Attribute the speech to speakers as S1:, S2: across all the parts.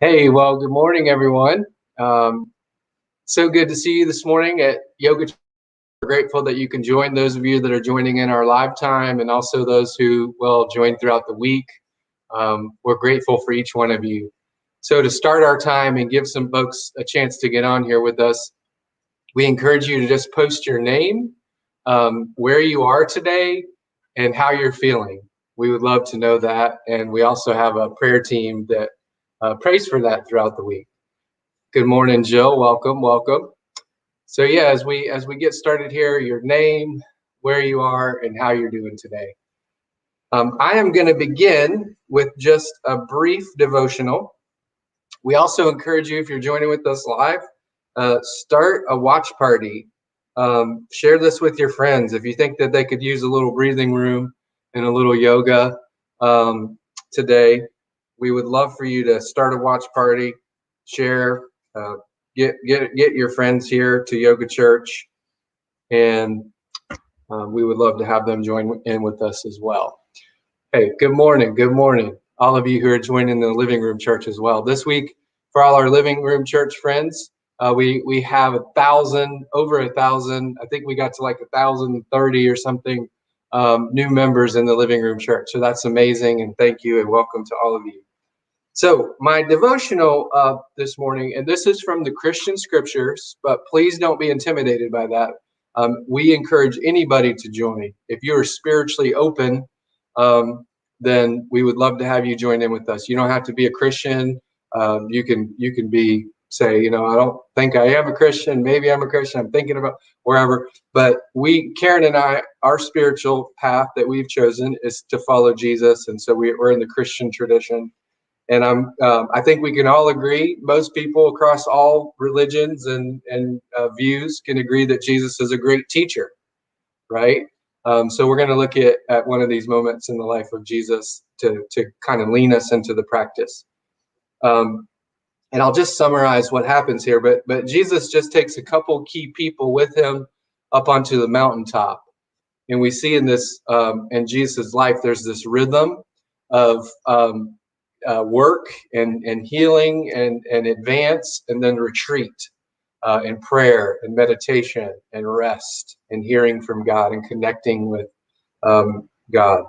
S1: Hey, well, good morning, everyone. Um, so good to see you this morning at Yoga. We're grateful that you can join those of you that are joining in our live time and also those who will join throughout the week. We're grateful for each one of you. So to start our time and give some folks a chance to get on here with us, we encourage you to just post your name, where you are today, and how you're feeling. We would love to know that. And we also have a prayer team that prays for that throughout the week. Good morning, Jill. Welcome, welcome. So yeah, as we get started here, your name, where you are, and how you're doing today. I am going to begin with just a brief devotional. We also encourage you, if you're joining with us live, start a watch party. Share this with your friends. If you think that they could use a little breathing room and a little yoga today, we would love for you to start a watch party, share, uh, get your friends here to Yoga Church, and we would love to have them join in with us as well. Hey, good morning, all of you who are joining the Living Room Church as well. This week, for all our Living Room Church friends, we have over 1,000. I think we got to like 1,030 or something new members in the Living Room Church. So that's amazing, and thank you, and welcome to all of you. So my devotional this morning, and this is from the Christian scriptures, but please don't be intimidated by that. We encourage anybody to join. If you're spiritually open, then we would love to have you join in with us. You don't have to be a Christian. You can be, say, I don't think I am a Christian. Maybe I'm a Christian. I'm thinking about wherever. But Karen and I, our spiritual path that we've chosen is to follow Jesus, and so we're in the Christian tradition. And I think we can all agree, most people across all religions and views can agree that Jesus is a great teacher, right? So we're going to look at one of these moments in the life of Jesus to kind of lean us into the practice. And I'll just summarize what happens here. But Jesus just takes a couple key people with him up onto the mountaintop. And we see in this, in Jesus' life, there's this rhythm of work and healing and advance, and then retreat and prayer and meditation and rest and hearing from God and connecting with God.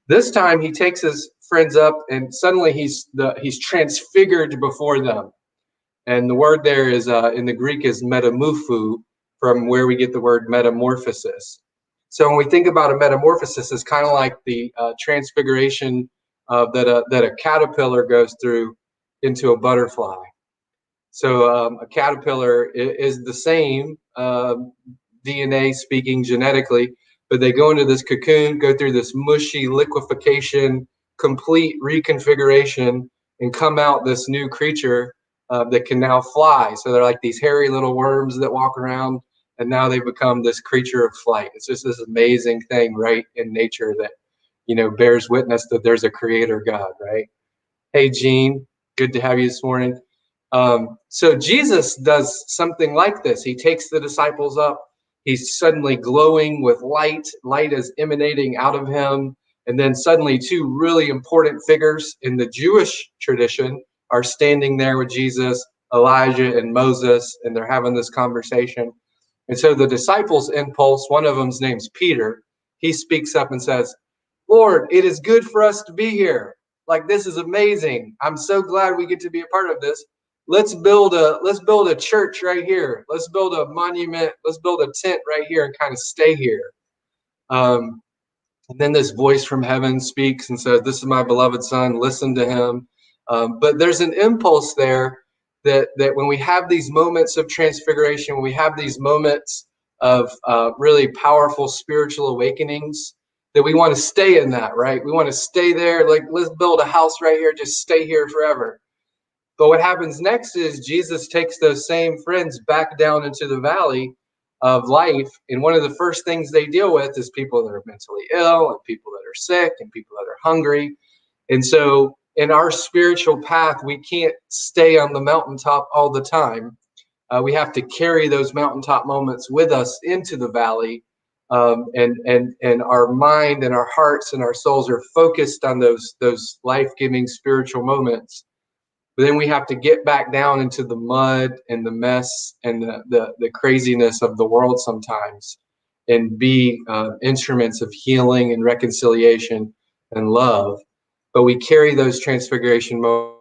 S1: This time he takes his friends up, and suddenly he's transfigured before them. And the word there is in the Greek is metamorpho, from where we get the word metamorphosis. So when we think about a metamorphosis, it's kind of like the transfiguration that a caterpillar goes through into a butterfly. So a caterpillar is the same DNA speaking genetically, but they go into this cocoon, go through this mushy liquefaction, complete reconfiguration, and come out this new creature that can now fly. So they're like these hairy little worms that walk around, and now they've become this creature of flight. It's just this amazing thing, right, in nature that bears witness that there's a creator God, right? Hey, Gene, good to have you this morning. So Jesus does something like this. He takes the disciples up. He's suddenly glowing with light. Light is emanating out of him. And then suddenly two really important figures in the Jewish tradition are standing there with Jesus, Elijah and Moses, and they're having this conversation. And so the disciples' impulse, one of them's name's Peter, he speaks up and says, "Lord, it is good for us to be here. Like, this is amazing. I'm so glad we get to be a part of this. Let's build a church right here. Let's build a monument. Let's build a tent right here and kind of stay here." And then this voice from heaven speaks and says, "This is my beloved son. Listen to him." But there's an impulse there that when we have these moments of transfiguration, when we have these moments of really powerful spiritual awakenings, that we want to stay in that, right? We want to stay there. Like, let's build a house right here. Just stay here forever. But what happens next is Jesus takes those same friends back down into the valley of life. And one of the first things they deal with is people that are mentally ill and people that are sick and people that are hungry. And so in our spiritual path, we can't stay on the mountaintop all the time. We have to carry those mountaintop moments with us into the valley. And our mind and our hearts and our souls are focused on those life-giving spiritual moments. But then we have to get back down into the mud and the mess and the craziness of the world sometimes, and be instruments of healing and reconciliation and love. But we carry those transfiguration moments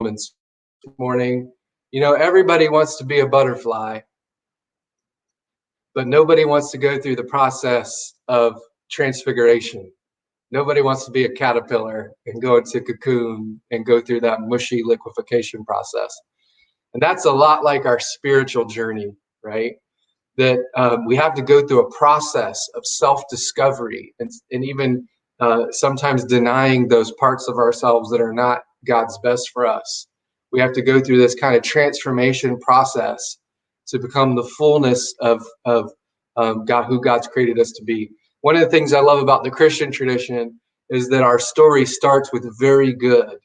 S1: this morning. You know, everybody wants to be a butterfly, but nobody wants to go through the process of transfiguration. Nobody wants to be a caterpillar and go into cocoon and go through that mushy liquefaction process. And that's a lot like our spiritual journey, right? That we have to go through a process of self-discovery, and even sometimes denying those parts of ourselves that are not God's best for us. We have to go through this kind of transformation process to become the fullness of God, who God's created us to be. One of the things I love about the Christian tradition is that our story starts with very good.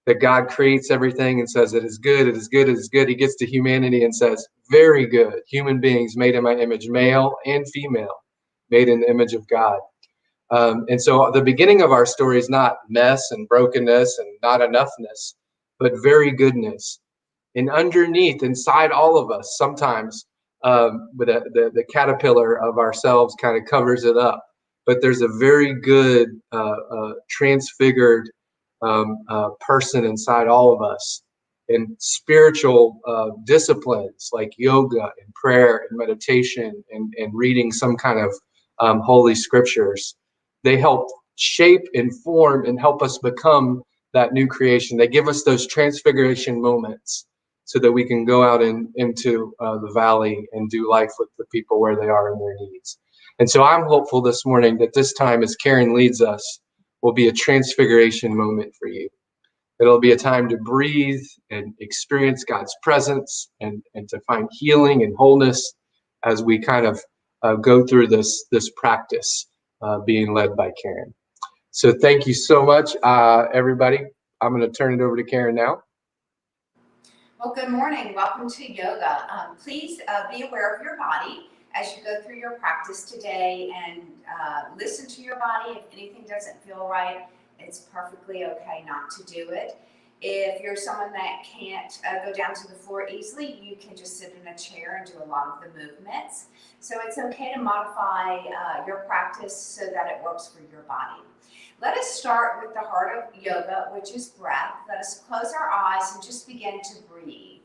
S1: That God creates everything and says it is good, it is good, it is good. He gets to humanity and says, very good. Human beings made in my image, male and female, made in the image of God. And so the beginning of our story is not mess and brokenness and not enoughness, but very goodness. And underneath, inside all of us, sometimes the caterpillar of ourselves kind of covers it up. But there's a very good, transfigured person inside all of us. And spiritual disciplines like yoga and prayer and meditation and reading some kind of holy scriptures, they help shape and form and help us become that new creation. They give us those transfiguration moments so that we can go out into the valley and do life with the people where they are in their needs. And so I'm hopeful this morning that this time, as Karen leads us, will be a transfiguration moment for you. It'll be a time to breathe and experience God's presence and to find healing and wholeness as we kind of go through this practice being led by Karen. So thank you so much, everybody. I'm going to turn it over to Karen now.
S2: Well, good morning. Welcome to yoga. Please be aware of your body as you go through your practice today, and listen to your body. If anything doesn't feel right, it's perfectly okay not to do it. If you're someone that can't go down to the floor easily, you can just sit in a chair and do a lot of the movements. So it's okay to modify your practice so that it works for your body. Let us start with the heart of yoga, which is breath. Let us close our eyes and just begin to breathe.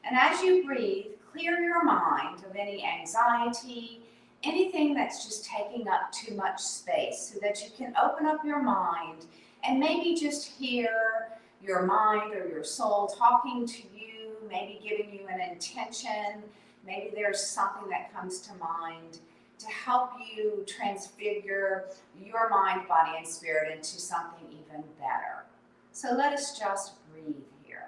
S2: And as you breathe, clear your mind of any anxiety, anything that's just taking up too much space, so that you can open up your mind and maybe just hear your mind or your soul talking to you, maybe giving you an intention. Maybe there's something that comes to mind to help you transfigure your mind, body, and spirit into something even better. So let us just breathe here.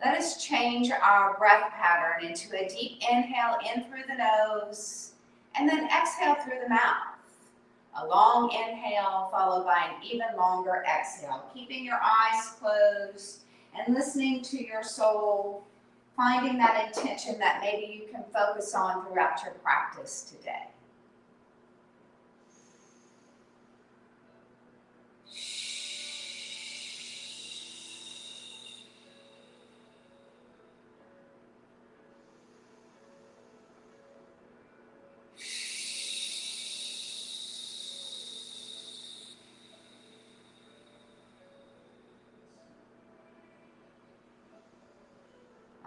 S2: Let us change our breath pattern into a deep inhale in through the nose, and then exhale through the mouth. A long inhale followed by an even longer exhale, keeping your eyes closed and listening to your soul, finding that intention that maybe you can focus on throughout your practice today.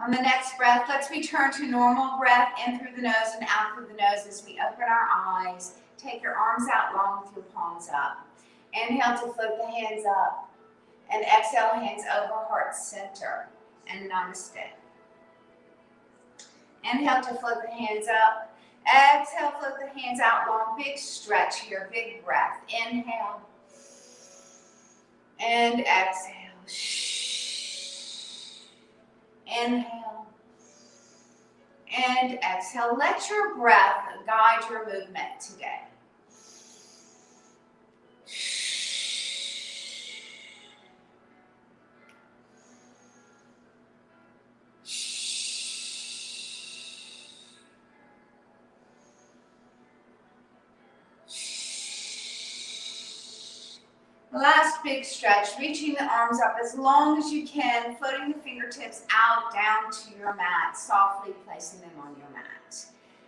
S2: On the next breath, let's return to normal breath in through the nose and out through the nose as we open our eyes. Take your arms out long with your palms up. Inhale to float the hands up, and exhale, hands over heart center, and namaste. Inhale to float the hands up. Exhale, float the hands out long. Big stretch here, big breath. Inhale and exhale. Inhale And exhale. Let your breath guide your movement today. Last big stretch, reaching the arms up as long as you can, floating the fingertips out down to your mat, softly placing them on your mat.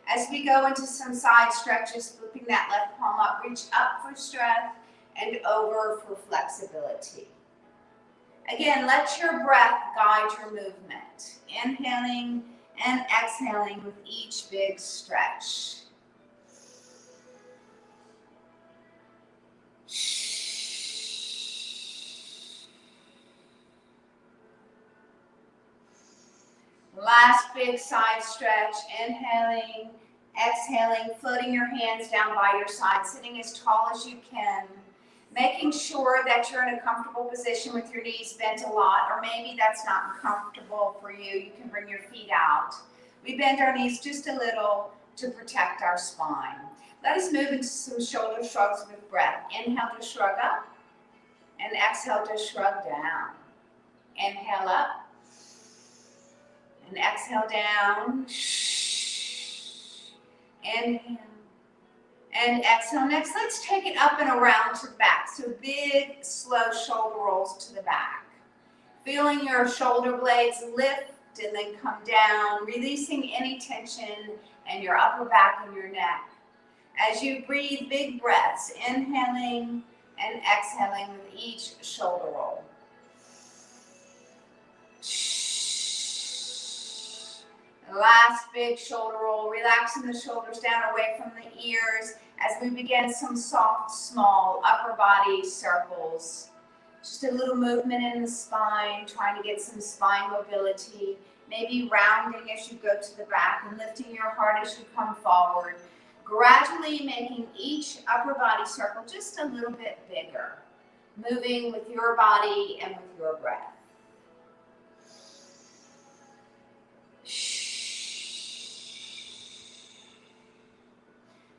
S2: As we go into some side stretches, flipping that left palm up, reach up for strength and over for flexibility. Again, let your breath guide your movement. Inhaling and exhaling with each big stretch. Last big side stretch, inhaling, exhaling, floating your hands down by your side, sitting as tall as you can, making sure that you're in a comfortable position with your knees bent a lot, or maybe that's not comfortable for you. You can bring your feet out. We bend our knees just a little to protect our spine. Let us move into some shoulder shrugs with breath. Inhale to shrug up, and exhale to shrug down. Inhale up. And exhale down. Inhale. And exhale. Next, let's take it up and around to the back. So big, slow shoulder rolls to the back. Feeling your shoulder blades lift and then come down, releasing any tension in your upper back and your neck. As you breathe, big breaths, inhaling and exhaling with each shoulder roll. Last big shoulder roll, relaxing the shoulders down away from the ears as we begin some soft, small upper body circles. Just a little movement in the spine, trying to get some spine mobility, maybe rounding as you go to the back and lifting your heart as you come forward, gradually making each upper body circle just a little bit bigger, moving with your body and with your breath.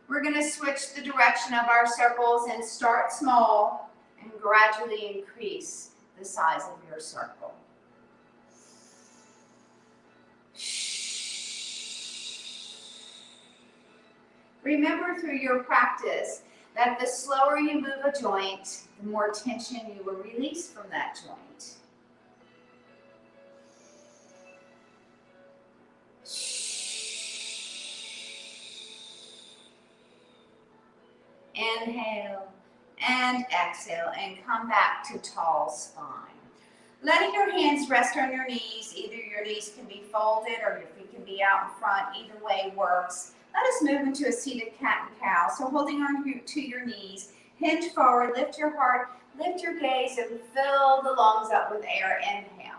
S2: We're going to switch the direction of our circles and start small and gradually increase the size of your circle. Remember through your practice that the slower you move a joint, the more tension you will release from that joint. Inhale and exhale and come back to tall spine. Letting your hands rest on your knees. Either your knees can be folded or your feet can be out in front. Either way works. Let us move into a seated cat and cow. So holding on to your knees, hinge forward, lift your heart, lift your gaze, and fill the lungs up with air. Inhale.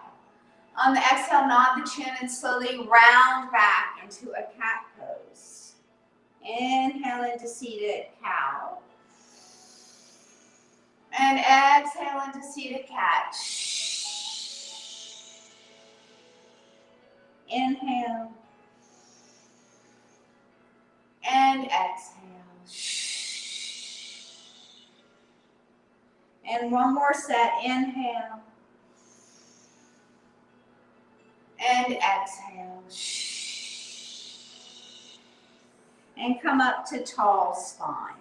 S2: On the exhale, nod the chin and slowly round back into a cat pose. Inhale into seated cow. And exhale into seated cat. Inhale. And exhale. And one more set. Inhale. And exhale. And come up to tall spine.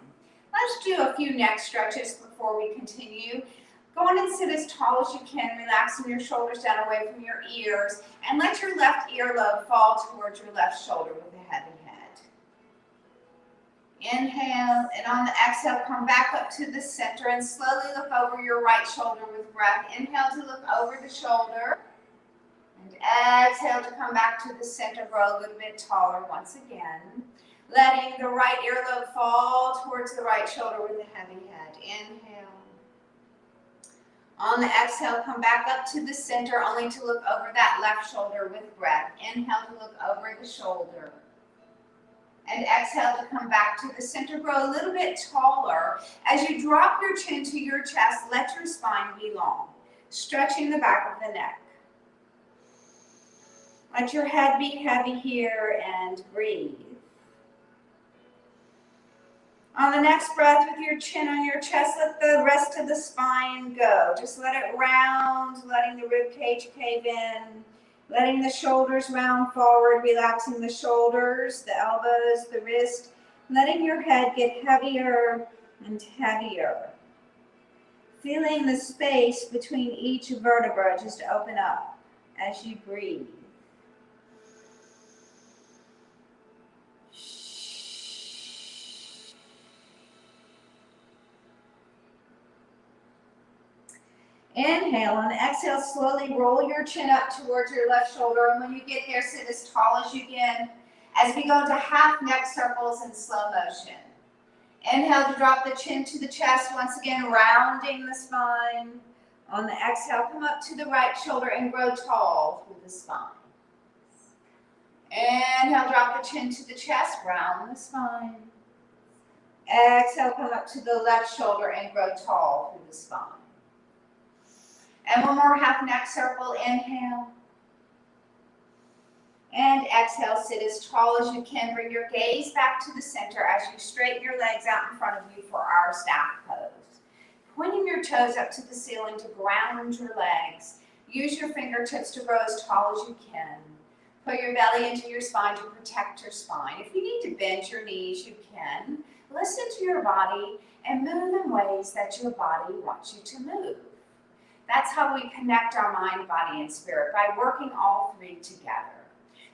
S2: Let's do a few neck stretches before we continue. Go on and sit as tall as you can, relaxing your shoulders down away from your ears, and let your left earlobe fall towards your left shoulder with a heavy head. Inhale, and on the exhale, come back up to the center and slowly look over your right shoulder with breath. Inhale to look over the shoulder, and exhale to come back to the center, grow a little bit taller once again. Letting the right earlobe fall towards the right shoulder with a heavy head. Inhale. On the exhale, come back up to the center, only to look over that left shoulder with breath. Inhale to look over the shoulder. And exhale to come back to the center, grow a little bit taller. As you drop your chin to your chest, let your spine be long, stretching the back of the neck. Let your head be heavy here and breathe. On the next breath, with your chin on your chest, let the rest of the spine go. Just let it round, letting the rib cage cave in, letting the shoulders round forward, relaxing the shoulders, the elbows, the wrist, letting your head get heavier and heavier. Feeling the space between each vertebra just open up as you breathe. Inhale, and exhale, slowly roll your chin up towards your left shoulder, and when you get there, sit as tall as you can as we go into half neck circles in slow motion. Inhale to drop the chin to the chest, once again rounding the spine. On the exhale, come up to the right shoulder and grow tall through the spine. Inhale, drop the chin to the chest, round the spine. Exhale, come up to the left shoulder and grow tall through the spine. And one more half neck circle, inhale. And exhale, sit as tall as you can. Bring your gaze back to the center as you straighten your legs out in front of you for our staff pose. Pointing your toes up to the ceiling to ground your legs. Use your fingertips to grow as tall as you can. Put your belly into your spine to protect your spine. If you need to bend your knees, you can. Listen to your body and move in ways that your body wants you to move. That's how we connect our mind, body, and spirit, by working all three together.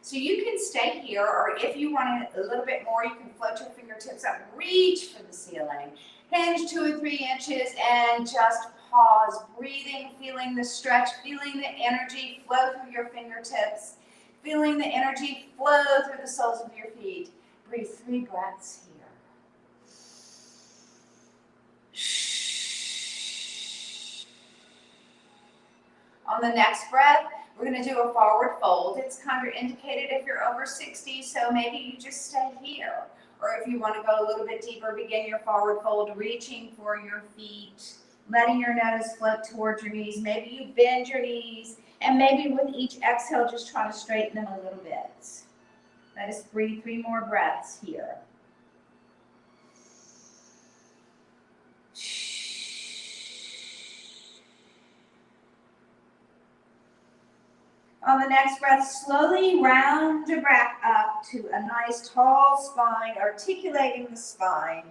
S2: So you can stay here, or if you want it a little bit more, you can float your fingertips up, reach for the ceiling, hinge 2 or 3 inches, and just pause, breathing, feeling the stretch, feeling the energy flow through your fingertips, feeling the energy flow through the soles of your feet. Breathe 3 breaths here. On the next breath, we're going to do a forward fold. It's contraindicated if you're over 60, so maybe you just stay here. Or if you want to go a little bit deeper, begin your forward fold, reaching for your feet, letting your nose float towards your knees. Maybe you bend your knees, and maybe with each exhale, just try to straighten them a little bit. Let us breathe 3 more breaths here. On the next breath, slowly round your back up to a nice tall spine, articulating the spine,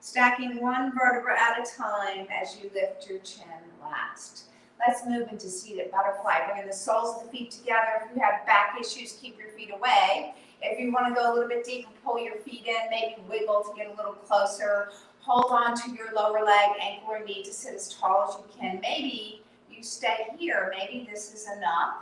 S2: stacking 1 vertebra at a time as you lift your chin last. Let's move into seated butterfly. Bringing the soles of the feet together. If you have back issues, keep your feet away. If you want to go a little bit deeper, pull your feet in, maybe wiggle to get a little closer. Hold on to your lower leg, ankle or knee to sit as tall as you can. Maybe you stay here. Maybe this is enough.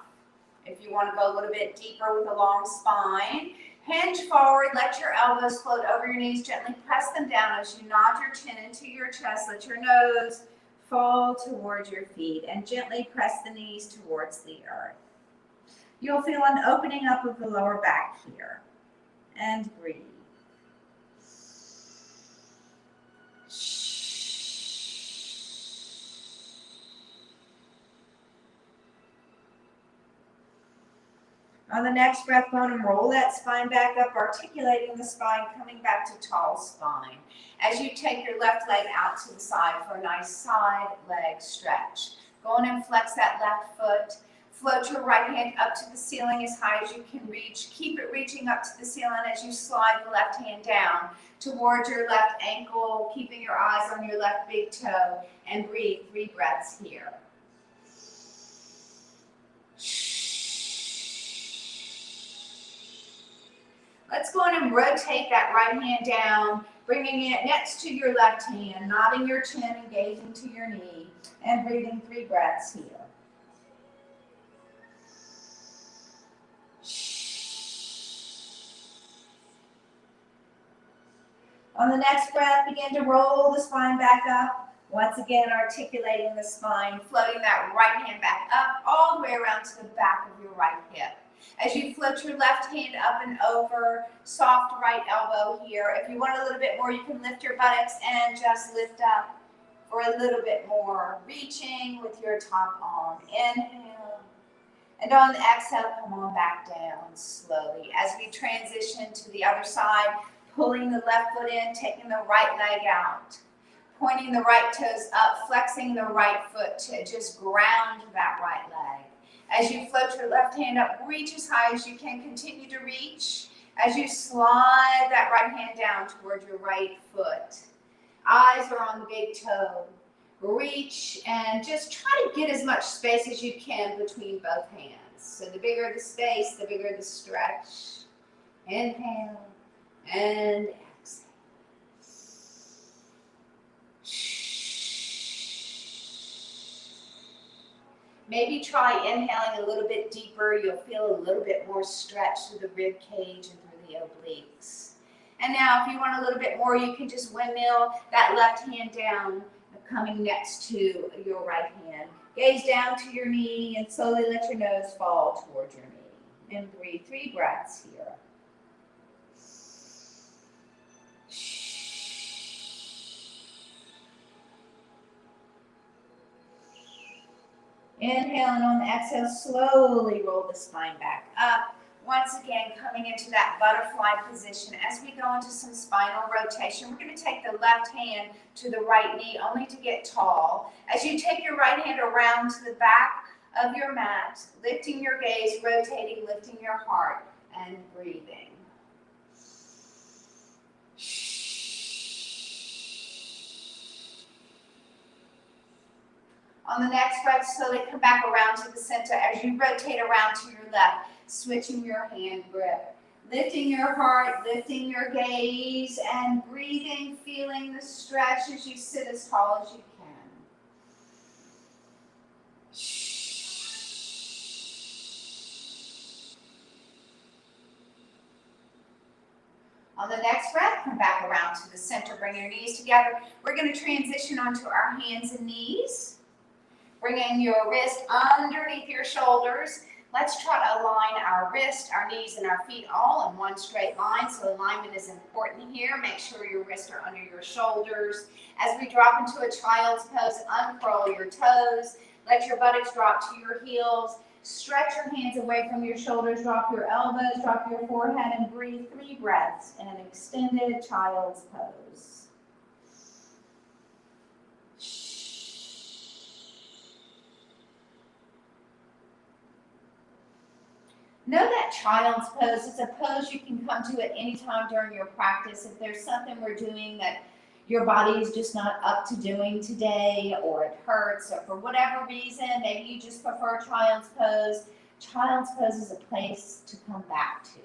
S2: If you want to go a little bit deeper with a long spine, hinge forward, let your elbows float over your knees, gently press them down as you nod your chin into your chest, let your nose fall towards your feet, and gently press the knees towards the earth. You'll feel an opening up of the lower back here, and breathe. On the next breath, go on and roll that spine back up, articulating the spine, coming back to tall spine. As you take your left leg out to the side for a nice side leg stretch. Go on and flex that left foot. Float your right hand up to the ceiling as high as you can reach. Keep it reaching up to the ceiling as you slide the left hand down towards your left ankle, keeping your eyes on your left big toe, and breathe 3 breaths here. Let's go on and rotate that right hand down, bringing it next to your left hand, nodding your chin and gazing to your knee, and breathing 3 breaths here. On the next breath, begin to roll the spine back up. Once again, articulating the spine, floating that right hand back up, all the way around to the back of your right hip. As you float your left hand up and over, soft right elbow here. If you want a little bit more, you can lift your buttocks and just lift up for a little bit more, reaching with your top arm. Inhale. And on the exhale, come on back down slowly. As we transition to the other side, pulling the left foot in, taking the right leg out, pointing the right toes up, flexing the right foot to just ground that right leg. As you float your left hand up, reach as high as you can. Continue to reach as you slide that right hand down toward your right foot. Eyes are on the big toe. Reach and just try to get as much space as you can between both hands. So the bigger the space, the bigger the stretch. Inhale and exhale. Maybe try inhaling a little bit deeper. You'll feel a little bit more stretch through the rib cage and through the obliques. And now if you want a little bit more, you can just windmill that left hand down, coming next to your right hand. Gaze down to your knee and slowly let your nose fall towards your knee. And breathe 3 breaths here. Inhale, and on the exhale, slowly roll the spine back up. Once again, coming into that butterfly position. As we go into some spinal rotation, we're going to take the left hand to the right knee, only to get tall. As you take your right hand around to the back of your mat, lifting your gaze, rotating, lifting your heart, and breathing. On the next breath, slowly come back around to the center as you rotate around to your left, switching your hand grip. Lifting your heart, lifting your gaze, and breathing, feeling the stretch as you sit as tall as you can. On the next breath, come back around to the center. Bring your knees together. We're going to transition onto our hands and knees. Bringing your wrist underneath your shoulders. Let's try to align our wrist, our knees, and our feet all in one straight line. So alignment is important here. Make sure your wrists are under your shoulders. As we drop into a child's pose, uncurl your toes. Let your buttocks drop to your heels. Stretch your hands away from your shoulders. Drop your elbows, drop your forehead, and breathe 3 breaths in an extended child's pose. Know that child's pose is a pose you can come to at any time during your practice. If there's something we're doing that your body is just not up to doing today, or it hurts, or for whatever reason, maybe you just prefer child's pose. Child's pose is a place to come back to.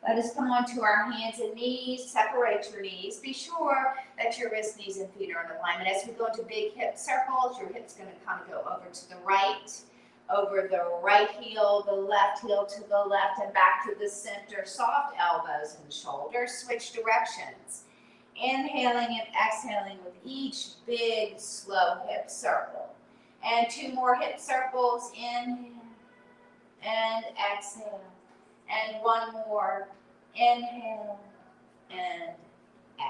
S2: Let us come onto our hands and knees. Separate your knees. Be sure that your wrists, knees, and feet are in alignment. As we go into big hip circles, your hip's going to kind of go over to the right, over the right heel, the left heel to the left, and back to the center. Soft elbows and shoulders. Switch directions. Inhaling and exhaling with each big, slow hip circle. And 2 more hip circles. Inhale and exhale. And 1 more. Inhale and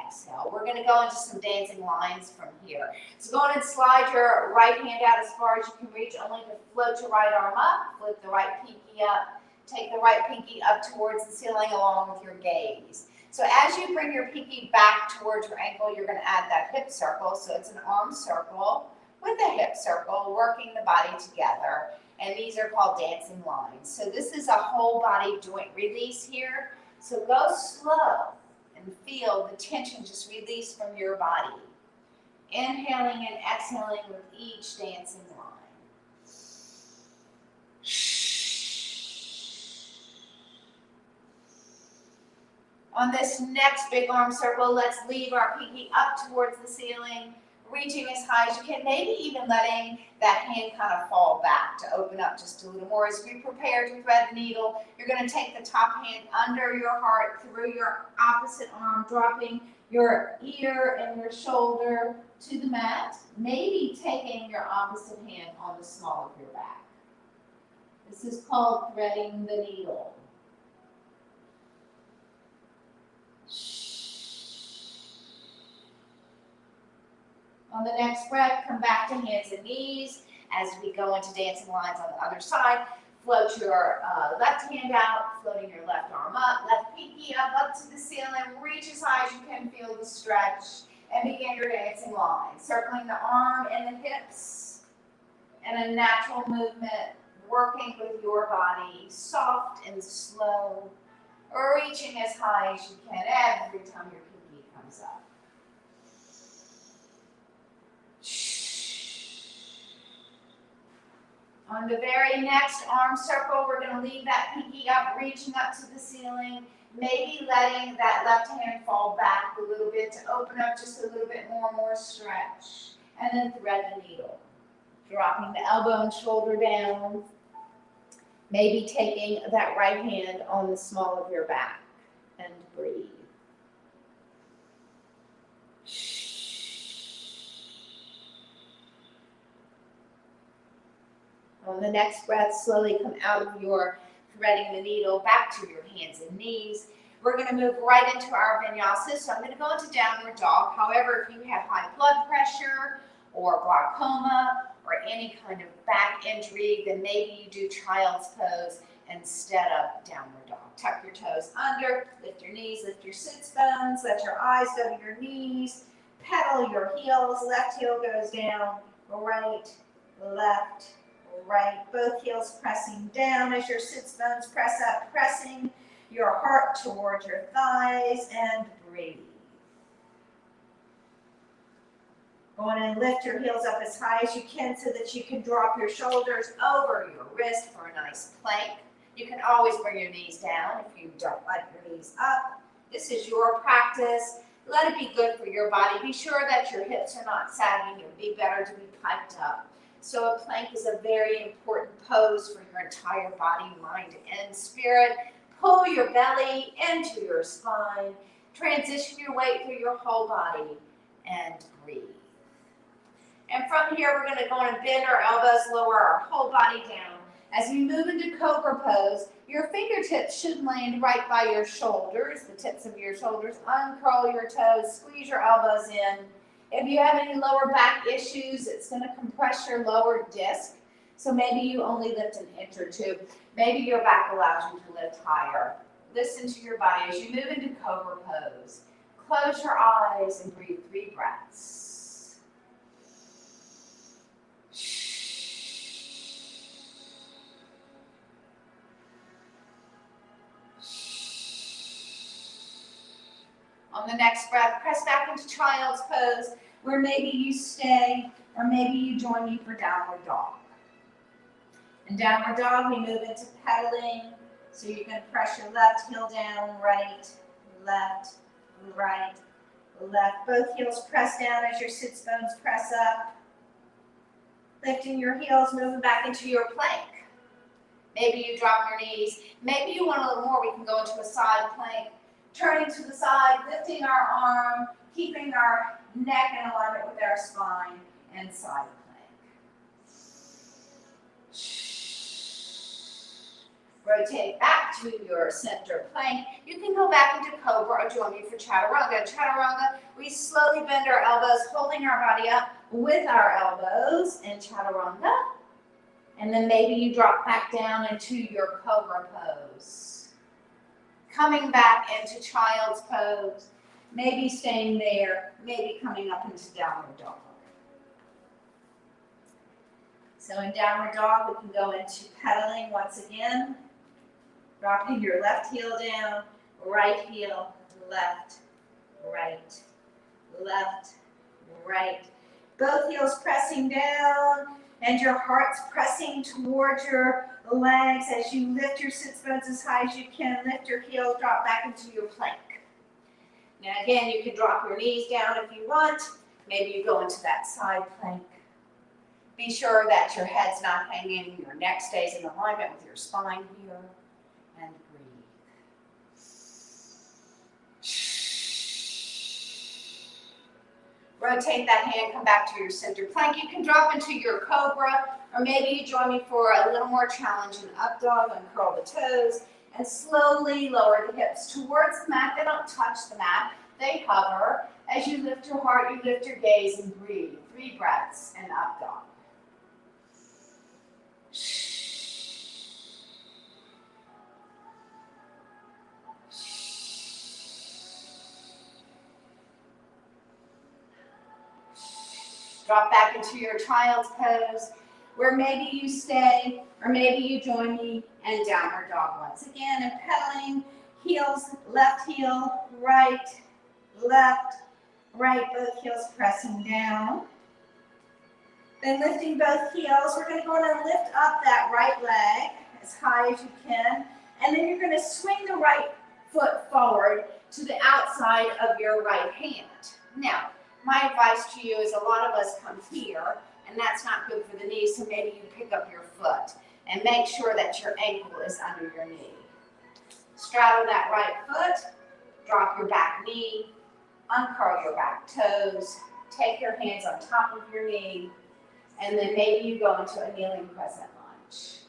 S2: exhale. We're going to go into some dancing lines from here. So go ahead and slide your right hand out as far as you can reach, only to float your right arm up, flip the right pinky up, take the right pinky up towards the ceiling along with your gaze. So as you bring your pinky back towards your ankle, you're going to add that hip circle. So it's an arm circle with a hip circle, working the body together. And these are called dancing lines. So this is a whole body joint release here. So go slow and feel the tension just release from your body. Inhaling and exhaling with each dancing line. On this next big arm circle, let's leave our pinky up towards the ceiling, reaching as high as you can, maybe even letting that hand kind of fall back to open up just a little more. As we prepare to thread the needle, you're going to take the top hand under your heart, through your opposite arm, dropping your ear and your shoulder to the mat, maybe taking your opposite hand on the small of your back. This is called threading the needle. On the next breath, come back to hands and knees as we go into dancing lines on the other side. Float your left hand out, floating your left arm up, left pinky up to the ceiling. Reach as high as you can, feel the stretch, and begin your dancing line. Circling the arm and the hips in a natural movement, working with your body, soft and slow, reaching as high as you can every time your pinky comes up. On the very next arm circle, we're going to leave that pinky up, reaching up to the ceiling, maybe letting that left hand fall back a little bit to open up just a little bit more stretch, and then thread the needle. Dropping the elbow and shoulder down, maybe taking that right hand on the small of your back, and breathe. On the next breath, slowly come out of your threading the needle back to your hands and knees. We're going to move right into our vinyasa. So I'm going to go into downward dog. However, if you have high blood pressure or glaucoma or any kind of back injury, then maybe you do child's pose instead of downward dog. Tuck your toes under, lift your knees, lift your sits bones, let your eyes go to your knees, pedal your heels, left heel goes down, right, left, right, both heels pressing down as your sits bones press up, pressing your heart towards your thighs, and breathe. Go on and lift your heels up as high as you can so that you can drop your shoulders over your wrist for a nice plank. You can always bring your knees down if you don't like your knees up. This is your practice. Let it be good for your body. Be sure that your hips are not sagging. It would be better to be piped up. So a plank is a very important pose for your entire body, mind, and spirit. Pull your belly into your spine. Transition your weight through your whole body and breathe. And from here, we're going to go and bend our elbows, lower our whole body down. As we move into Cobra Pose, your fingertips should land right by your shoulders, the tips of your shoulders. Uncurl your toes, squeeze your elbows in. If you have any lower back issues, it's going to compress your lower disc. So maybe you only lift an inch or two. Maybe your back allows you to lift higher. Listen to your body as you move into Cobra Pose. Close your eyes and breathe 3 breaths. On the next breath, press back into Child's Pose, where maybe you stay or maybe you join me for Downward Dog. In Downward Dog, we move into pedaling. So you're going to press your left heel down, right, left, right, left. Both heels press down as your sits bones press up. Lifting your heels, moving back into your plank. Maybe you drop your knees. Maybe you want a little more. We can go into a side plank. Turning to the side, lifting our arm, keeping our neck in alignment with our spine, and side plank. Rotate back to your center plank. You can go back into Cobra or join me for Chaturanga. Chaturanga, we slowly bend our elbows, holding our body up with our elbows in Chaturanga. And then maybe you drop back down into your Cobra Pose. Coming back into Child's Pose, maybe staying there, maybe coming up into Downward Dog. So in Downward Dog, we can go into pedaling once again, dropping your left heel down, right heel, left, right, left, right. Both heels pressing down, and your heart's pressing towards your legs as you lift your sits bones as high as you can. Lift your heels, drop back into your plank. Now again, you can drop your knees down if you want. Maybe you go into that side plank. Be sure that your head's not hanging, your neck stays in alignment with your spine here, and breathe. Rotate that hand, come back to your center plank. You can drop into your Cobra, or maybe you join me for a little more challenge in Up Dog. Uncurl the toes and slowly lower the hips towards the mat. They don't touch the mat, they hover. As you lift your heart, you lift your gaze and breathe. 3 breaths in Up Dog. Drop back into your child's pose, where maybe you stay, or maybe you join me in downward dog once again. And pedaling, heels, left heel, right, left, right, both heels pressing down. Then lifting both heels, we're going to go in and lift up that right leg as high as you can. And then you're going to swing the right foot forward to the outside of your right hand. Now, my advice to you is a lot of us come here, and that's not good for the knee, so maybe you pick up your foot and make sure that your ankle is under your knee. Straddle that right foot, drop your back knee, uncurl your back toes, take your hands on top of your knee, and then maybe you go into a kneeling crescent lunge.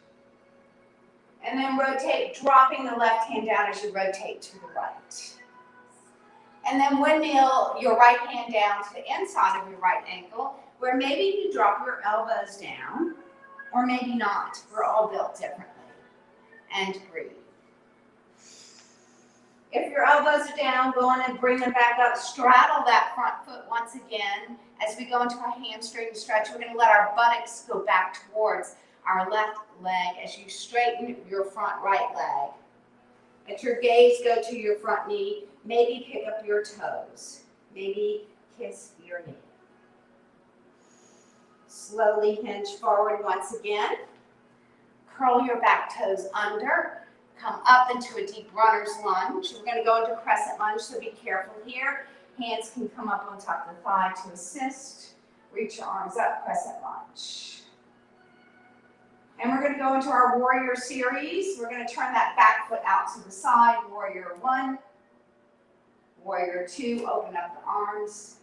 S2: And then rotate, dropping the left hand down as you rotate to the right. And then windmill your right hand down to the inside of your right ankle, where maybe you drop your elbows down, or maybe not. We're all built differently. And breathe. If your elbows are down, go on and bring them back up. Straddle that front foot once again. As we go into a hamstring stretch, we're going to let our buttocks go back towards our left leg as you straighten your front right leg. Let your gaze go to your front knee. Maybe pick up your toes. Maybe kiss your knee. Slowly hinge forward once again. Curl your back toes under. Come up into a deep runner's lunge. We're going to go into crescent lunge, so be careful here. Hands can come up on top of the thigh to assist. Reach your arms up, crescent lunge. And we're going to go into our warrior series. We're going to turn that back foot out to the side. Warrior 1. Warrior 2, open up the arms.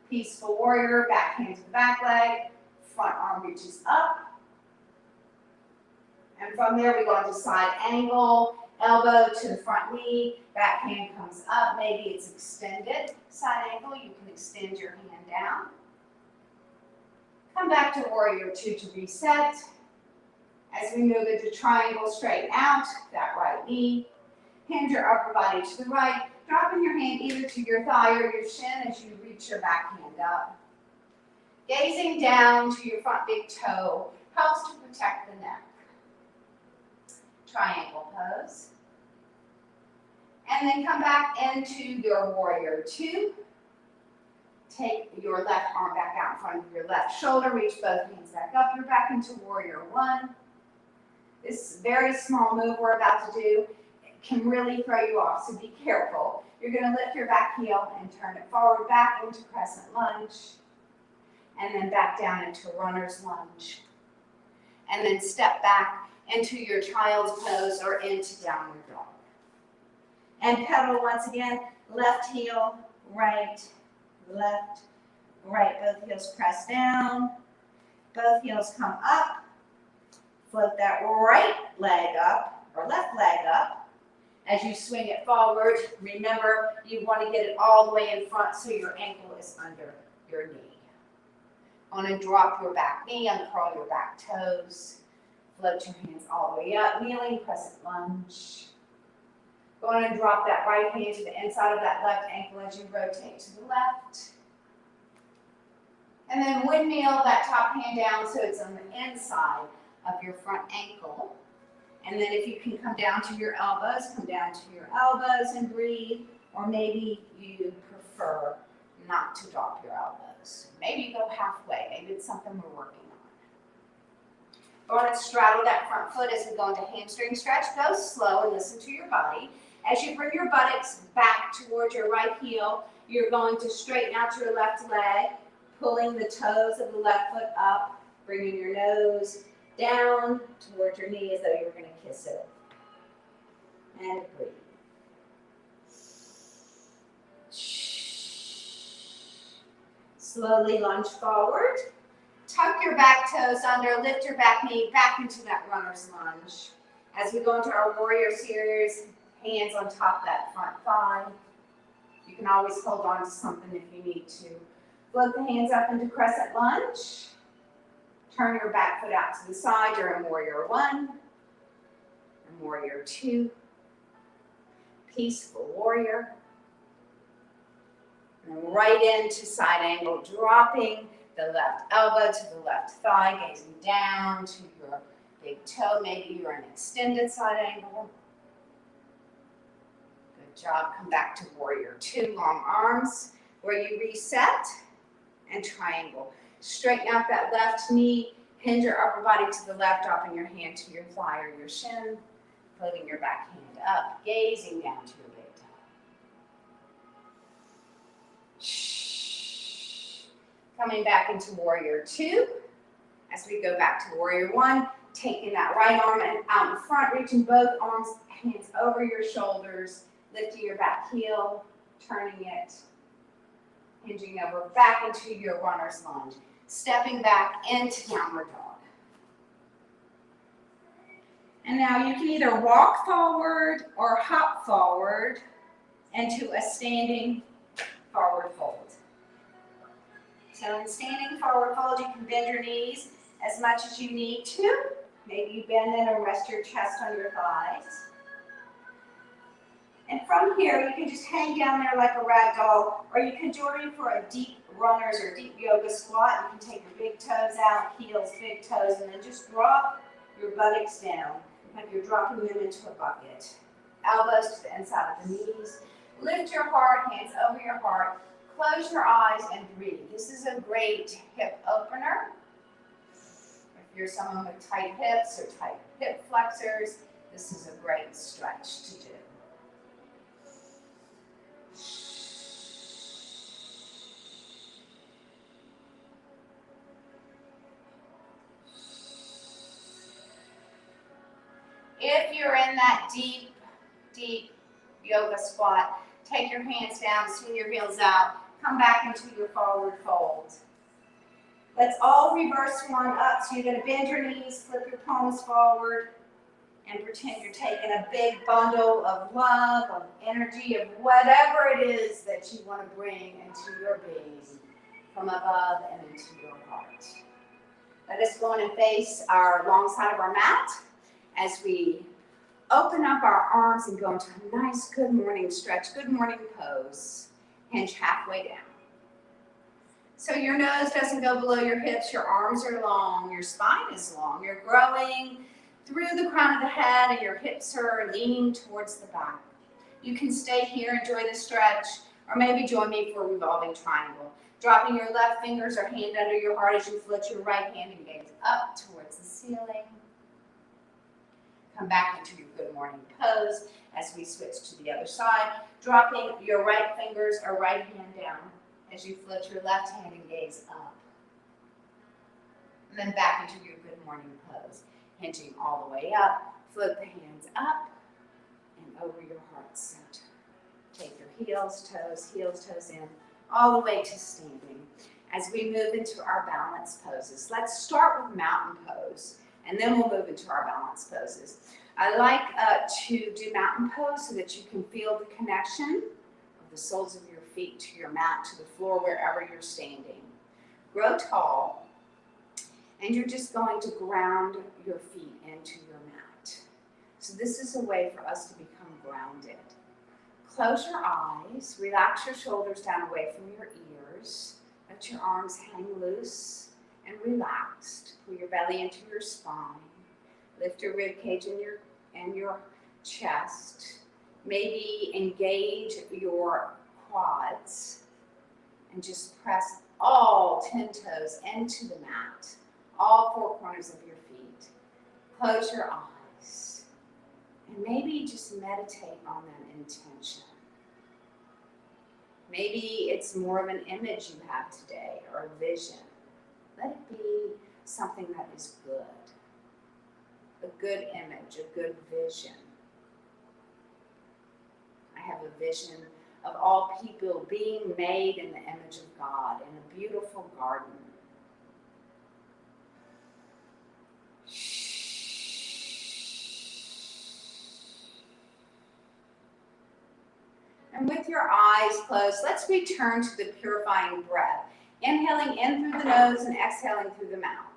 S2: Peaceful warrior, back hand to the back leg. Front arm reaches up. And from there, we go into side angle, elbow to the front knee, back hand comes up. Maybe it's extended side angle. You can extend your hand down. Come back to warrior 2 to reset. As we move into triangle, straighten out that right knee. Hinge your upper body to the right. Dropping your hand either to your thigh or your shin as you reach your back hand up. Gazing down to your front big toe helps to protect the neck. Triangle pose. And then come back into your warrior 2. Take your left arm back out in front of your left shoulder. Reach both hands back up. You're back into warrior 1. This very small move we're about to do can really throw you off, so be careful. You're going to lift your back heel and turn it forward, back into crescent lunge, and then back down into runner's lunge. And then step back into your child's pose or into downward dog. And pedal once again, left heel, right, left, right. Both heels press down. Both heels come up. Float that right leg up, or left leg up. As you swing it forward, remember you want to get it all the way in front so your ankle is under your knee. On and drop your back knee, uncurl your back toes. Float your hands all the way up, kneeling, crescent lunge. Go on and drop that right hand to the inside of that left ankle as you rotate to the left. And then windmill that top hand down so it's on the inside of your front ankle. And then if you can come down to your elbows, come down to your elbows and breathe. Or maybe you prefer not to drop your elbows. Maybe you go halfway. Maybe it's something we're working on. Go on and straddle that front foot as we go into hamstring stretch. Go slow and listen to your body. As you bring your buttocks back towards your right heel, you're going to straighten out your left leg, pulling the toes of the left foot up, bringing your nose down towards your knee as though you were going to kiss it. And breathe. Slowly lunge forward. Tuck your back toes under, lift your back knee back into that runner's lunge. As we go into our warrior series, hands on top of that front thigh. You can always hold on to something if you need to. Float the hands up into crescent lunge. Turn your back foot out to the side. You're in warrior 1 and warrior 2. Peaceful warrior. And right into side angle, dropping the left elbow to the left thigh, gazing down to your big toe. Maybe you're an extended side angle. Good job. Come back to warrior two, long arms, where you reset and triangle. Straighten out that left knee, hinge your upper body to the left, dropping your hand to your thigh or your shin, floating your back hand up, gazing down to your big toe. Coming back into warrior two. As we go back to warrior one, taking that right arm and out in front, reaching both arms, hands over your shoulders, lifting your back heel, turning it, hinging over back into your runner's lunge, stepping back into downward dog. And now you can either walk forward or hop forward into a standing forward fold. So in standing forward fold, you can bend your knees as much as you need to. Maybe you bend in and rest your chest on your thighs. And from here, you can just hang down there like a rag doll, or you can join for a deep runners or deep yoga squat. You can take your big toes out, heels, big toes, and then just drop your buttocks down like you're dropping them into a bucket. Elbows to the inside of the knees. Lift your heart, hands over your heart. Close your eyes and breathe. This is a great hip opener. If you're someone with tight hips or tight hip flexors, this is a great stretch to do. If you're in that deep, deep yoga squat, take your hands down, swing your heels out, come back into your forward fold. Let's all reverse one up. So you're going to bend your knees, flip your palms forward, and pretend you're taking a big bundle of love, of energy, of whatever it is that you want to bring into your being from above and into your heart. Let us go in and face our long side of our mat as we open up our arms and go into a nice good morning stretch, good morning pose. Hinge halfway down. So your nose doesn't go below your hips, your arms are long, your spine is long. You're growing through the crown of the head and your hips are leaning towards the back. You can stay here, enjoy the stretch, or maybe join me for a revolving triangle. Dropping your left fingers or hand under your heart as you float your right hand and gaze up towards the ceiling. Come back into your good morning pose as we switch to the other side, dropping your right fingers or right hand down as you float your left hand and gaze up. And then back into your good morning pose, hinging all the way up, float the hands up and over your heart center. Take your heels, toes in, all the way to standing. As we move into our balance poses, let's start with mountain pose. And then we'll move into our balance poses. I like to do mountain pose so that you can feel the connection of the soles of your feet to your mat, to the floor, wherever you're standing. Grow tall, and you're just going to ground your feet into your mat. So this is a way for us to become grounded. Close your eyes, relax your shoulders down away from your ears. Let your arms hang loose and relaxed. Pull your belly into your spine. Lift your rib cage and your chest. Maybe engage your quads and just press all 10 toes into the mat, all four corners of your feet. Close your eyes and maybe just meditate on that intention. Maybe it's more of an image you have today or a vision. Let it be something that is good. A good image, a good vision. I have a vision of all people being made in the image of God in a beautiful garden. And with your eyes closed, let's return to the purifying breath. Inhaling in through the nose and exhaling through the mouth.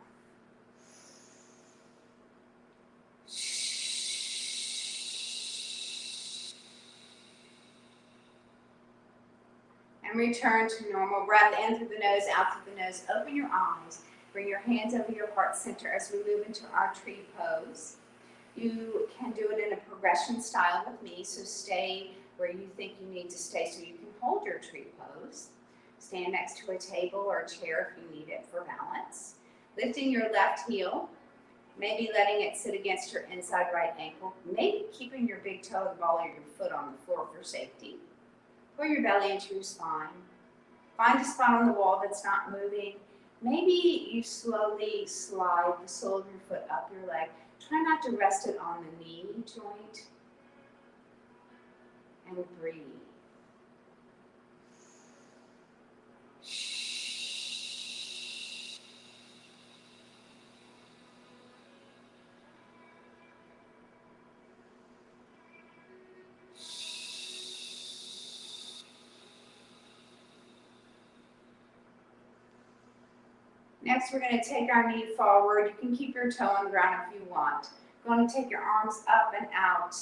S2: And return to normal. Breath in through the nose, out through the nose. Open your eyes. Bring your hands over your heart center as we move into our tree pose. You can do it in a progression style with me, so stay where you think you need to stay so you can hold your tree pose. Stand next to a table or a chair if you need it for balance. Lifting your left heel, maybe letting it sit against your inside right ankle, maybe keeping your big toe, the ball of your foot on the floor for safety. Pull your belly into your spine. Find a spot on the wall that's not moving. Maybe you slowly slide the sole of your foot up your leg. Try not to rest it on the knee joint. And breathe. Next, we're going to take our knee forward. You can keep your toe on the ground if you want. Going to take your arms up and out.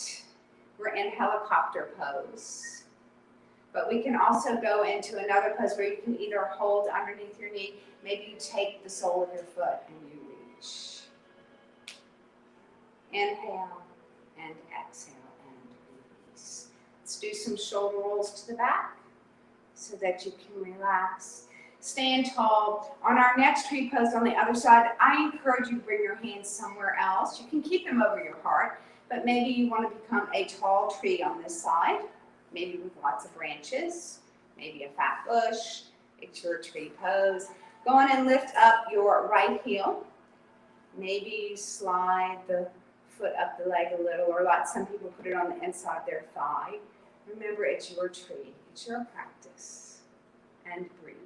S2: We're in helicopter pose. But we can also go into another pose where you can either hold underneath your knee, maybe you take the sole of your foot and you reach. Inhale and exhale and release. Let's do some shoulder rolls to the back so that you can relax. Stand tall. On our next tree pose on the other side, I encourage you to bring your hands somewhere else. You can keep them over your heart, but maybe you want to become a tall tree on this side, maybe with lots of branches, maybe a fat bush. It's your tree pose. Go on and lift up your right heel. Maybe you slide the foot up the leg a little, or some people put it on the inside of their thigh. Remember, it's your tree. It's your practice. And breathe.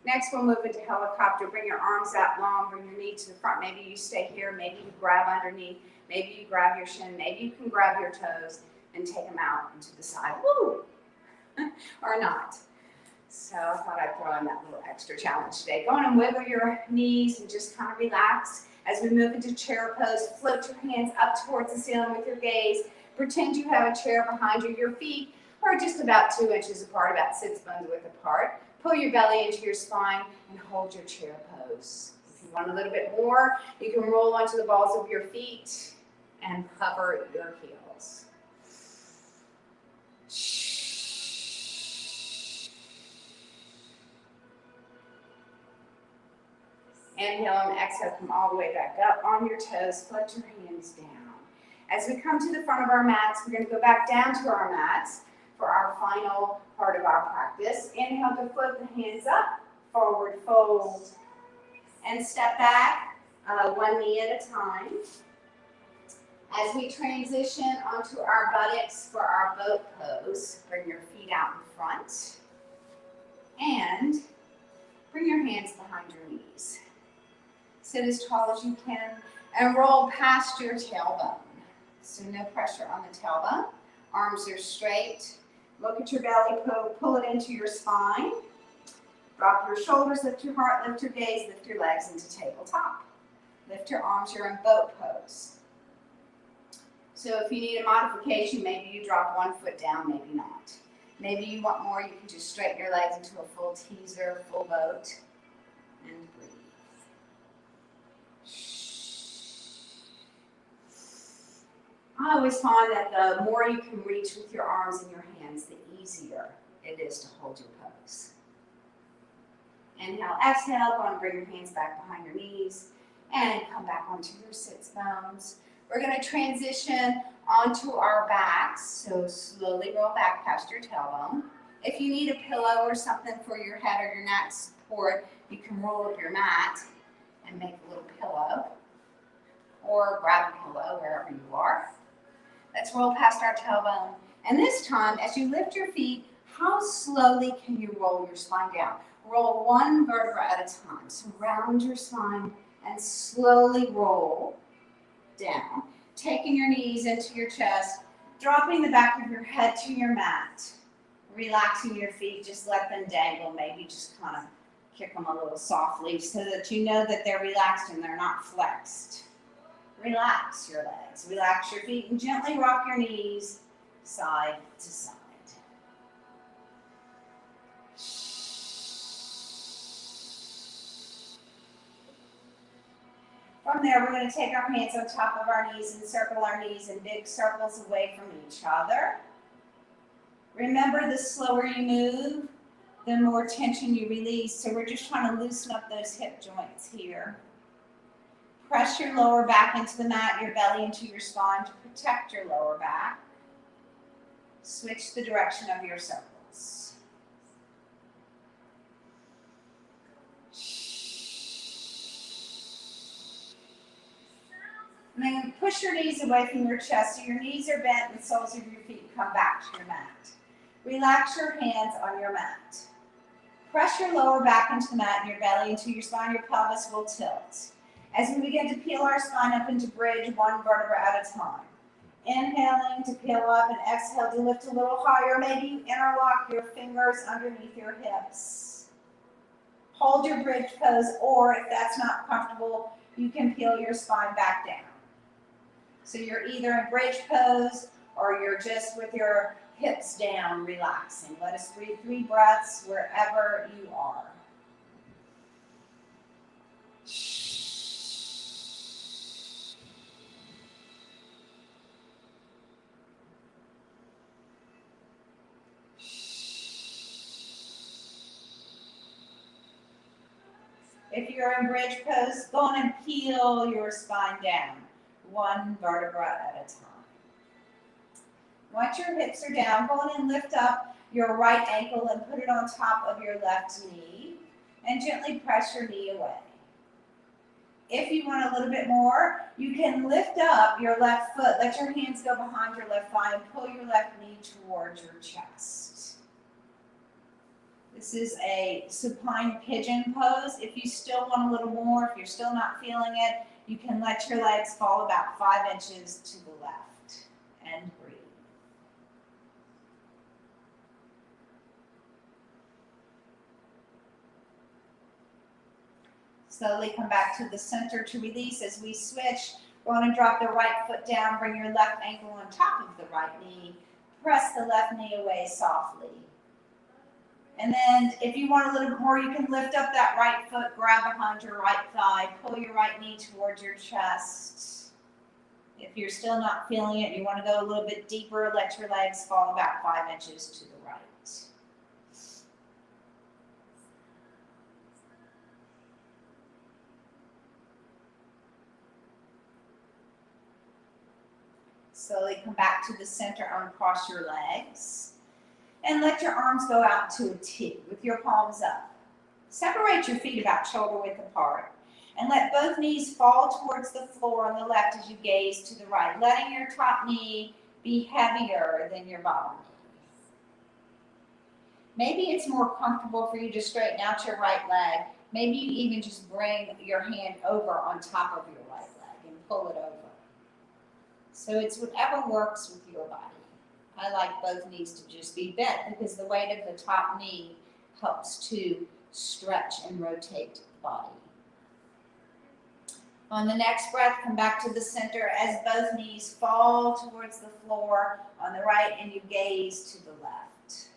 S2: Next, we'll move into helicopter. Bring your arms out long, bring your knee to the front. Maybe you stay here, maybe you grab underneath, maybe you grab your shin, maybe you can grab your toes and take them out into the side. Woo! Or not. So I thought I'd throw in that little extra challenge today. Go on and wiggle your knees and just kind of relax. As we move into chair pose, float your hands up towards the ceiling with your gaze. Pretend you have a chair behind you. Your feet are just about 2 inches apart, about 6 bones width apart. Pull your belly into your spine and hold your chair pose. If you want a little bit more, you can roll onto the balls of your feet and cover your heels. Inhale and exhale, come all the way back up on your toes, float your hands down. As we come to the front of our mats, we're going to go back down to our mats for our final part of our practice. Inhale to float the hands up, forward fold, and step back, one knee at a time. As we transition onto our buttocks for our boat pose, bring your feet out in front, and bring your hands behind your knees. Sit as tall as you can, and roll past your tailbone. So no pressure on the tailbone. Arms are straight. Look at your belly, pull it into your spine. Drop your shoulders, lift your heart, lift your gaze, lift your legs into tabletop. Lift your arms, you're in boat pose. So if you need a modification, maybe you drop one foot down, maybe not. Maybe you want more, you can just straighten your legs into a full teaser, full boat, and breathe. I always find that the more you can reach with your arms and your hands, the easier it is to hold your pose. Inhale, exhale, go and bring your hands back behind your knees and come back onto your sits bones. We're going to transition onto our backs, so slowly roll back past your tailbone. If you need a pillow or something for your head or your neck support, you can roll up your mat and make a little pillow, or grab a pillow wherever you are. Let's roll past our tailbone. And this time, as you lift your feet, how slowly can you roll your spine down? Roll one vertebra at a time. So round your spine and slowly roll down. taking your knees into your chest, dropping the back of your head to your mat, relaxing your feet, just let them dangle, maybe just kind of kick them a little softly so that you know that they're relaxed and they're not flexed. Relax your legs, relax your feet, and gently rock your knees side to side. From there, we're going to take our hands on top of our knees and circle our knees in big circles away from each other. Remember, the slower you move, the more tension you release. So we're just trying to loosen up those hip joints here. Press your lower back into the mat, your belly into your spine to protect your lower back. Switch the direction of your circles. And then push your knees away from your chest so your knees are bent and the soles of your feet come back to your mat. Relax your hands on your mat. Press your lower back into the mat and your belly into your spine. Your pelvis will tilt. As we begin to peel our spine up into bridge, one vertebra at a time. Inhaling to peel up and exhale to lift a little higher. Maybe you interlock your fingers underneath your hips. Hold your bridge pose, or if that's not comfortable, you can peel your spine back down. So you're either in bridge pose or you're just with your hips down, relaxing. Let us breathe 3 breaths wherever you are. If you're in bridge pose, go on and peel your spine down, one vertebra at a time. Once your hips are down, go on and lift up your right ankle and put it on top of your left knee, and gently press your knee away. If you want a little bit more, you can lift up your left foot, let your hands go behind your left thigh, and pull your left knee towards your chest. This is a supine pigeon pose. If you still want a little more, if you're still not feeling it, you can let your legs fall about 5 inches to the left and breathe. Slowly come back to the center to release. As we switch, we're going to drop the right foot down, bring your left ankle on top of the right knee, press the left knee away softly. And then if you want a little more, you can lift up that right foot, grab behind your right thigh, pull your right knee towards your chest. If you're still not feeling it, you want to go a little bit deeper, let your legs fall about 5 inches to the right. Slowly come back to the center, uncross your legs. And let your arms go out to a T with your palms up. Separate your feet about shoulder width apart. And let both knees fall towards the floor on the left as you gaze to the right, letting your top knee be heavier than your bottom knee. Maybe it's more comfortable for you to straighten out your right leg. Maybe you even just bring your hand over on top of your right leg and pull it over. So it's whatever works with your body. I like both knees to just be bent because the weight of the top knee helps to stretch and rotate the body. On the next breath, come back to the center as both knees fall towards the floor on the right and you gaze to the left.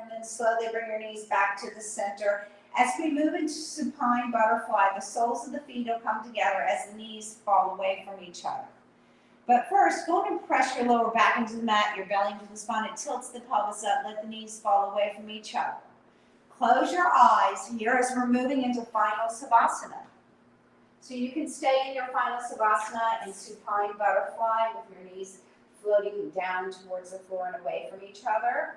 S2: And then slowly bring your knees back to the center. As we move into Supine Butterfly, the soles of the feet will come together as the knees fall away from each other. But first, go ahead and press your lower back into the mat, your belly into the spine. It tilts the pelvis up. Let the knees fall away from each other. Close your eyes here as we're moving into Final Savasana. So you can stay in your Final Savasana in Supine Butterfly with your knees floating down towards the floor and away from each other.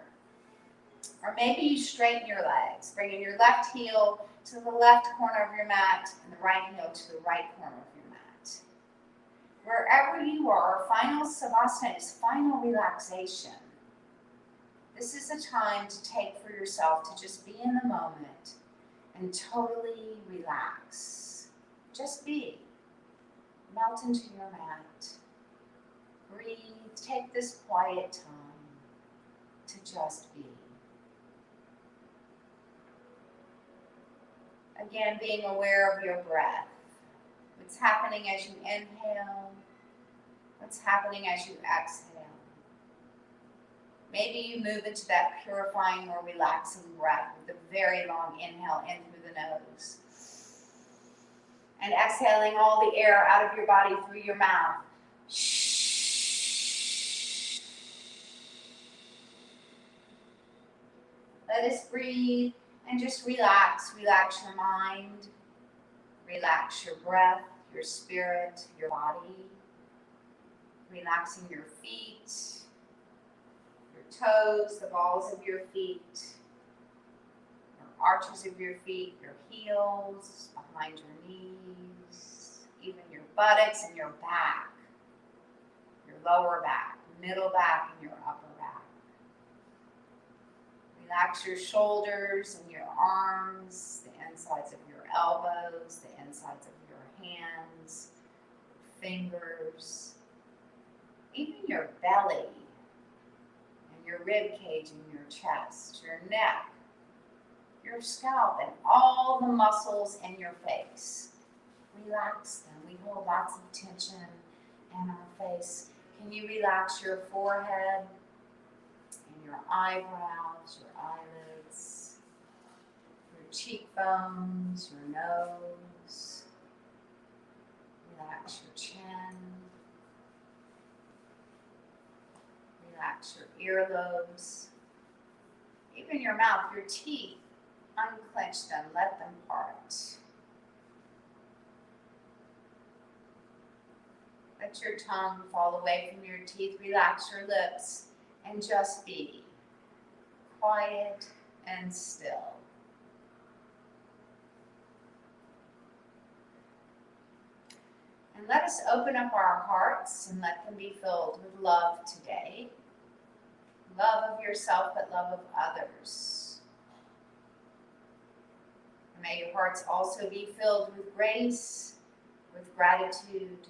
S2: Or maybe you straighten your legs, bringing your left heel to the left corner of your mat and the right heel to the right corner of your mat. Wherever you are, Final Savasana is final relaxation. This is a time to take for yourself to just be in the moment and totally relax. Just be. Melt into your mat. Breathe. Take this quiet time to just be. Again, being aware of your breath. What's happening as you inhale? What's happening as you exhale? Maybe you move into that purifying or relaxing breath with a very long inhale in through the nose. And exhaling all the air out of your body through your mouth. Let us breathe and just relax. Relax your mind. Relax your breath, your spirit, your body. Relaxing your feet, your toes, the balls of your feet, your arches of your feet, your heels, behind your knees, even your buttocks and your back, your lower back, middle back, and your upper back. Relax your shoulders and your arms, the insides of your elbows, the insides of your hands, fingers, even your belly and your rib cage and your chest, your neck, your scalp, and all the muscles in your face. Relax them. We hold lots of tension in our face. Can you relax your forehead and your eyebrows, your eyelids, your cheekbones, your nose? Relax your chin. Relax your earlobes, even your mouth, your teeth. Unclench them, let them part. Let your tongue fall away from your teeth. Relax your lips and just be quiet and still. And let us open up our hearts and let them be filled with love today. Love of yourself, but love of others. And may your hearts also be filled with grace, with gratitude,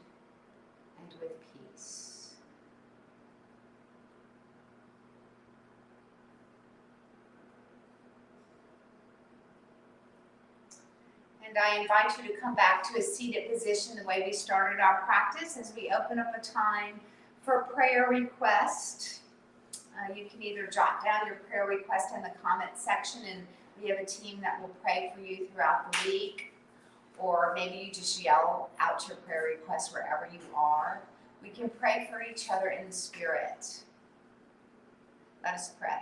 S2: and with peace. And I invite you to come back to a seated position the way we started our practice as we open up a time for prayer request. You can either jot down your prayer request in the comment section, and we have a team that will pray for you throughout the week. Or maybe you just yell out your prayer request wherever you are. We can pray for each other in the Spirit. Let us pray.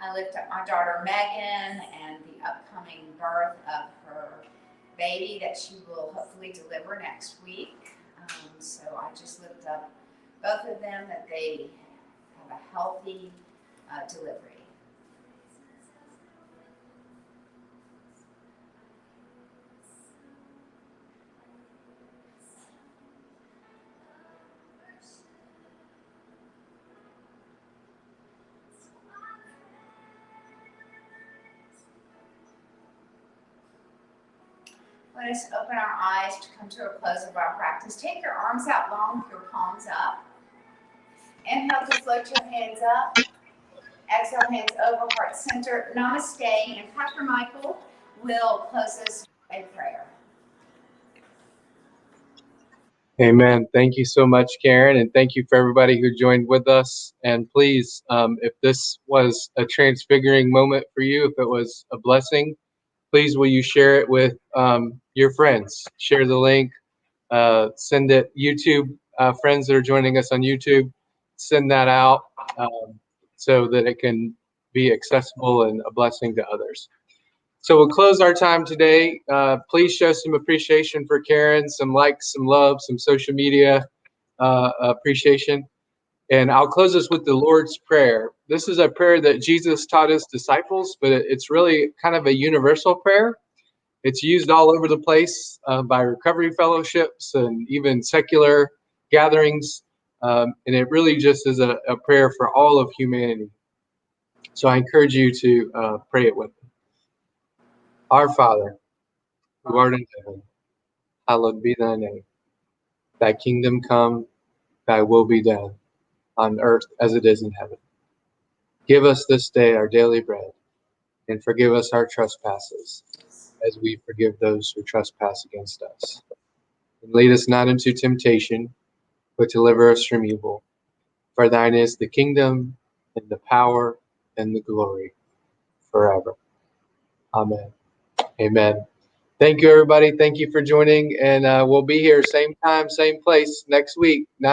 S2: I lift up my daughter Megan and the upcoming birth of her baby that she will hopefully deliver next week. So I just lift up both of them that they have a healthy delivery. Let us open our eyes to come to a close of our practice. Take your arms out long with your palms up. Inhale to float your hands up. Exhale, hands over, heart center. Namaste. And Pastor Michael will close us with a prayer.
S1: Amen. Thank you so much, Karen, and thank you for everybody who joined with us. And please, if this was a transfiguring moment for you, if it was a blessing, please will you share it with your friends. Share the link. Send it. YouTube friends that are joining us on YouTube, send that out so that it can be accessible and a blessing to others. So we'll close our time today. Please show some appreciation for Karen, some likes, some love, some social media appreciation. And I'll close this with the Lord's Prayer. This is a prayer that Jesus taught his disciples, but it's really kind of a universal prayer. It's used all over the place by recovery fellowships and even secular gatherings. And it really just is a prayer for all of humanity. So I encourage you to pray it with me. Our Father, who art in heaven, hallowed be thy name. Thy kingdom come, thy will be done, on earth as it is in heaven. Give us this day our daily bread, and forgive us our trespasses, as we forgive those who trespass against us. And lead us not into temptation, but deliver us from evil. For thine is the kingdom, and the power, and the glory, forever. Amen. Amen. Thank you, everybody. Thank you for joining, and we'll be here same time, same place next week.